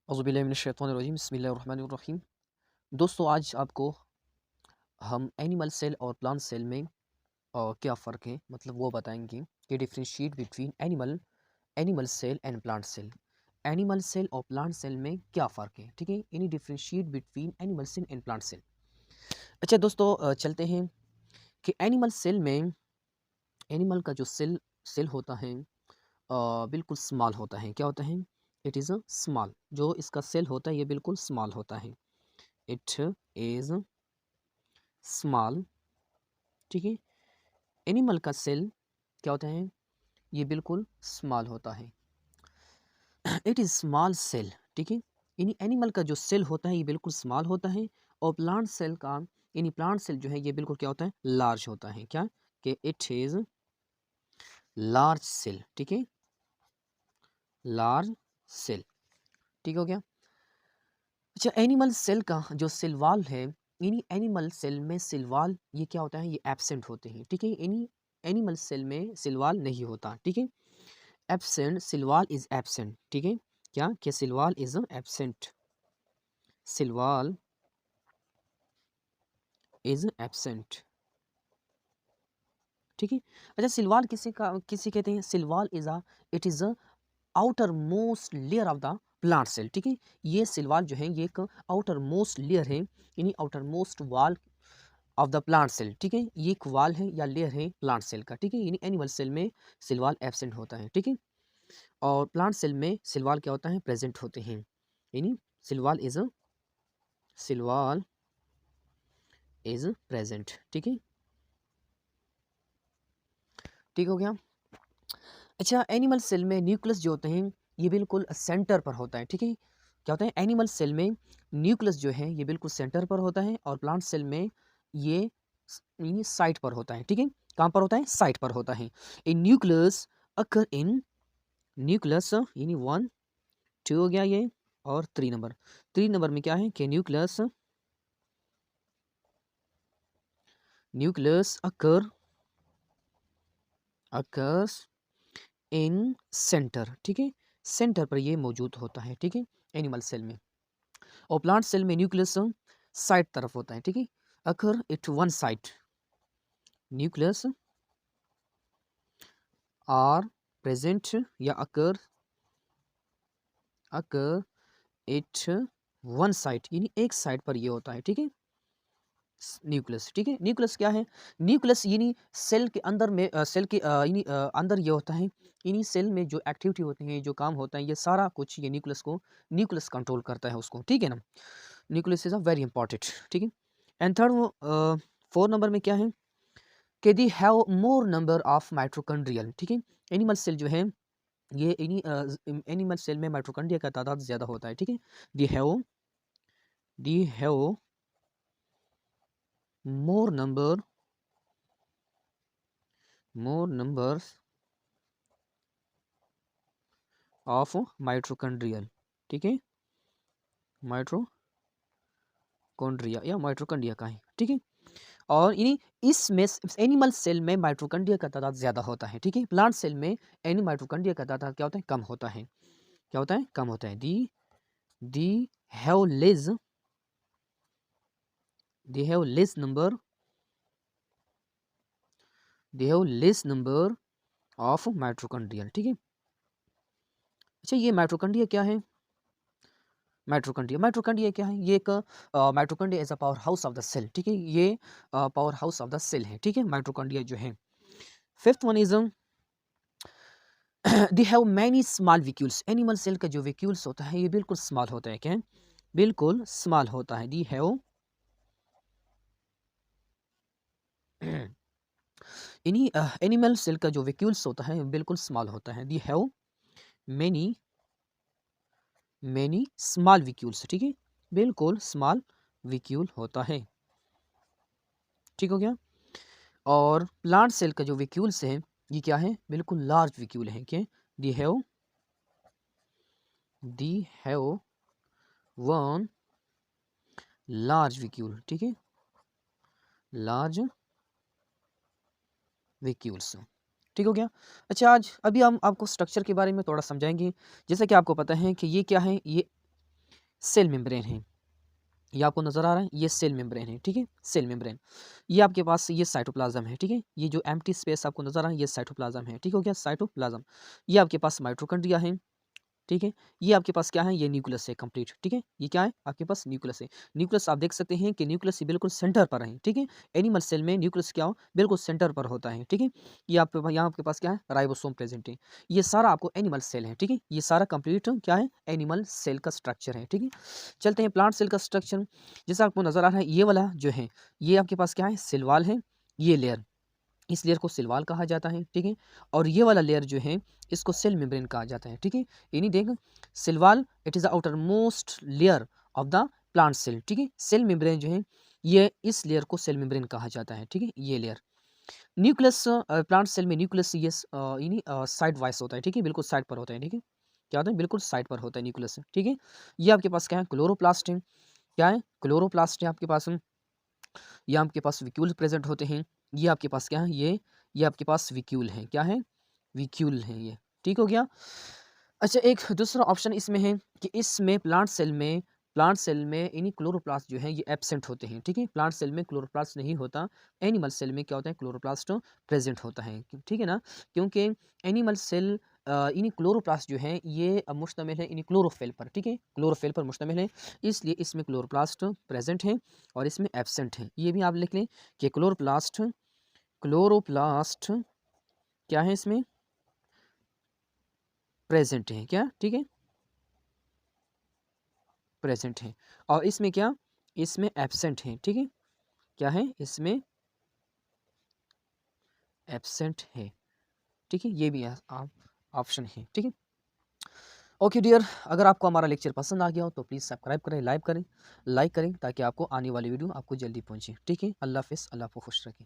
औज़ुबिल्लाहिमिनश्शैतानिर्रजीम बिस्मिल्लाहिर्रहमानिर्रहीम। दोस्तों, आज आपको हम एनिमल सेल और प्लांट सेल में क्या फ़र्क है मतलब वो बताएंगे कि differentiate between animal animal cell and plant cell. Animal cell और प्लांट सेल में क्या फ़र्क है, ठीक है। यानी differentiate between animal cell and plant cell. अच्छा दोस्तों, चलते हैं कि एनिमल सेल में एनिमल का जो सेल सेल होता है बिल्कुल स्मॉल होता है। क्या होता है? It is a small. जो इसका सेल होता है ये बिल्कुल स्मॉल होता है। इट इज़ स्मॉल, ठीक है। एनिमल का सेल क्या होता है? ये बिल्कुल स्मॉल होता है। इट इज़ स्मॉल सेल, ठीक है। यानी एनिमल का जो सेल होता है ये बिल्कुल स्मॉल होता है और प्लांट सेल का यानी प्लांट सेल जो है ये बिल्कुल क्या होता है? लार्ज होता है। क्या कि इट इज़ लार्ज सेल, ठीक है। लार्ज सेल, ठीक हो गया। अच्छा, एनिमल सेल का जो सेल वॉल है, यानी एनिमल सेल में सेल वॉल ये क्या होता है? ये एब्सेंट होते हैं, ठीक है। यानी एनिमल सेल में सेल वॉल नहीं होता, ठीक है। Absent, cell wall is absent, ठीक है। क्या कि cell wall is absent, cell wall is absent, ठीक है। अच्छा, सेल वॉल किसे कहते हैं? Cell wall is a it is a outer most layer of the plant cell, ठीक है। ये सेल वॉल जो है ये एक आउटर मोस्ट लेयर है, यानी outer most wall of the plant cell, ठीक है। ये एक वाल है या लेयर है प्लांट सेल का, ठीक है। यानी एनिमल सेल में सेल वॉल एब्सेंट होता है, ठीक है। और प्लांट सेल में सेल वॉल क्या होता है? प्रेजेंट होते हैं। यानी cell wall is cell wall is present, ठीक है। ठीक हो गया। अच्छा, एनिमल सेल में न्यूक्लियस जो होते हैं ये बिल्कुल सेंटर पर होता है, ठीक है। क्या होता है? एनिमल सेल में न्यूक्लियस जो है ये बिल्कुल सेंटर पर होता है और प्लांट सेल में ये यानी साइड पर होता है, ठीक है। कहाँ पर होता है? साइड पर होता है। इन न्यूक्लियस अकर इन न्यूक्लियस यानी 1 2 हो गया ये, और 3 नंबर। 3 नंबर में क्या है कि nucleus nucleus occur occurs in centre, ठीक है। सेंटर पर ये मौजूद होता है, ठीक है, एनिमल सेल में। और प्लांट सेल में न्यूक्लियस साइड तरफ होता है, ठीक है। Occur it one side, nucleus are present या occur occur it one side, यानी एक साइड पर ये होता है, ठीक है। न्यूक्लियस, ठीक है। न्यूक्लियस क्या है? न्यूक्लियस यानी सेल के अंदर में सेल के यानी अंदर ये होता है, यानी सेल में जो एक्टिविटी होती है, जो काम होता है, ये सारा कुछ ये न्यूक्लियस कंट्रोल करता है उसको, ठीक है ना। Nucleus is a very important, ठीक है। एंड थर्ड 4 नंबर में क्या है कि they have more number of mitochondrial, ठीक है। एनिमल सेल जो है ये एनिमल सेल में माइटोकॉन्ड्रिया का तादाद ज़्यादा होता है, ठीक है। They have more number more numbers of mitochondrial, ठीक है। माइटोकॉन्ड्रिया या माइटोकॉन्ड्रिया का है, ठीक है। और यानी इसमें एनिमल सेल में माइटोकॉन्ड्रिया का तादाद ज़्यादा होता है, ठीक है। प्लांट सेल में एनी माइटोकॉन्ड्रिया का तादाद क्या होता है? कम होता है। क्या होता है? कम होता है। They have less they have less number they have less number of mitochondrial, ठीक है। अच्छा, ये माइटोकॉन्ड्रिया क्या है? माइटोकॉन्ड्रिया क्या है? ये एक mitochondria as a power house of the cell, ठीक है। ये power house of the cell है, ठीक है, माइटोकॉन्ड्रिया जो है। Fifth one is they have many small vacuoles. Animal cell का जो वैक्यूल्स होता है ये बिल्कुल स्मॉल होता है। क्या है? बिल्कुल स्मॉल होता है। दी हैव इन्हीं एनिमल सेल का जो वैक्यूल्स होता है बिल्कुल स्मॉल होता है। They have many many small vacuoles, ठीक है, बिल्कुल स्मॉल वैक्यूल होता है। ठीक हो गया। और प्लांट सेल का जो वैक्यूल्स है ये क्या है? बिल्कुल लार्ज वैक्यूल है। क्या? दी हैव वन लार्ज वैक्यूल, ठीक है, लार्ज वैक्यूल्स। ठीक हो गया। अच्छा, आज अभी हम आपको स्ट्रक्चर के बारे में थोड़ा समझाएंगे। जैसा कि आपको पता है कि ये क्या है, ये सेल मेम्ब्रेन है। ये आपको नज़र आ रहा है, ये सेल मेम्ब्रेन है, ठीक है, सेल मेम्ब्रेन। ये आपके पास ये साइटोप्लाज्म है, ठीक है, ये जो एम्प्टी स्पेस आपको नज़र आ रहा है, ये साइटोप्लाज्म है, ठीक हो गया, साइटोप्लाज्म। ये आपके पास माइटोकॉन्ड्रिया है, ठीक है। ये आपके पास क्या है, ये न्यूक्लियस है कंप्लीट, ठीक है। ये क्या है, आपके पास न्यूक्लियस है। न्यूक्लियस आप देख सकते हैं कि न्यूक्लियस बिल्कुल सेंटर पर है, ठीक है। एनिमल सेल में न्यूक्लियस क्या हो, बिल्कुल सेंटर पर होता है, ठीक है। ये आपके यहाँ आपके पास क्या है, राइबोसोम प्रेजेंट है। ये सारा आपको एनिमल सेल है, ठीक है। ये सारा कंप्लीट क्या है, एनिमल सेल का स्ट्रक्चर है, ठीक है। चलते हैं प्लांट सेल का स्ट्रक्चर। जैसा आपको नजर आ रहा है, ये वाला जो है, ये आपके पास क्या है, सेल वॉल है, ये लेयर, इस लेयर को सेल वॉल कहा जाता है, ठीक है। और ये वाला लेयर जो है, इसको सेल मेम्ब्रेन कहा जाता है, ठीक है। यानी देख, cell wall it is the outer most layer of the plant cell, ठीक है। सेल मेम्ब्रेन जो है, ये इस लेयर को सेल मेम्ब्रेन कहा जाता है, ठीक है, ये लेयर। न्यूक्लियस प्लांट सेल में न्यूक्लियस ये यानी साइड वाइज होता है, ठीक है, बिल्कुल साइड पर होता है, ठीक है। क्या होता है, बिल्कुल साइड पर होता है न्यूक्लियस, ठीक है। ये आपके पास क्या है, क्लोरोप्लास्ट है, क्या है, क्लोरोप्लास्ट है आपके पास। ये आपके पास विक्यूल प्रेजेंट होते हैं। ये आपके पास क्या है, ये आपके पास विक्यूल है, क्या है, विक्यूल है ये, ठीक हो गया। अच्छा, एक दूसरा ऑप्शन इसमें है कि इसमें प्लांट सेल में इन्हीं क्लोरोप्लास्ट जो है ये एब्सेंट होते हैं, ठीक है। प्लांट सेल में क्लोरोप्लास्ट नहीं होता, एनिमल सेल में क्या होता है, क्लोरोप्लास्ट प्रेजेंट होता है, ठीक है ना। क्योंकि एनिमल सेल इन्हीं क्लोरोप्लास्ट जो है ये मुश्तमिल है इन्हीं क्लोरोफिल पर, ठीक है, क्लोरोफिल पर मुश्तमिल है, इसलिए इसमें क्लोरोप्लास्ट प्रेजेंट है और इसमें एब्सेंट है। ये भी आप लिख लें कि क्लोरोप्लास्ट क्लोरोप्लास्ट क्या है, इसमें प्रेजेंट है, क्या, ठीक है, प्रेजेंट है। और इसमें क्या, इसमें एब्सेंट है, ठीक है, क्या है, इसमें एब्सेंट है, ठीक है। ये भी आप ऑप्शन है, ठीक है। ओके डियर, अगर आपको हमारा लेक्चर पसंद आ गया हो तो प्लीज़ सब्सक्राइब करें, लाइक करें ताकि आपको आने वाली वीडियो आपको जल्दी पहुंचे, ठीक है। अल्लाह हाफिज़, अल्लाह आपको खुश रखें।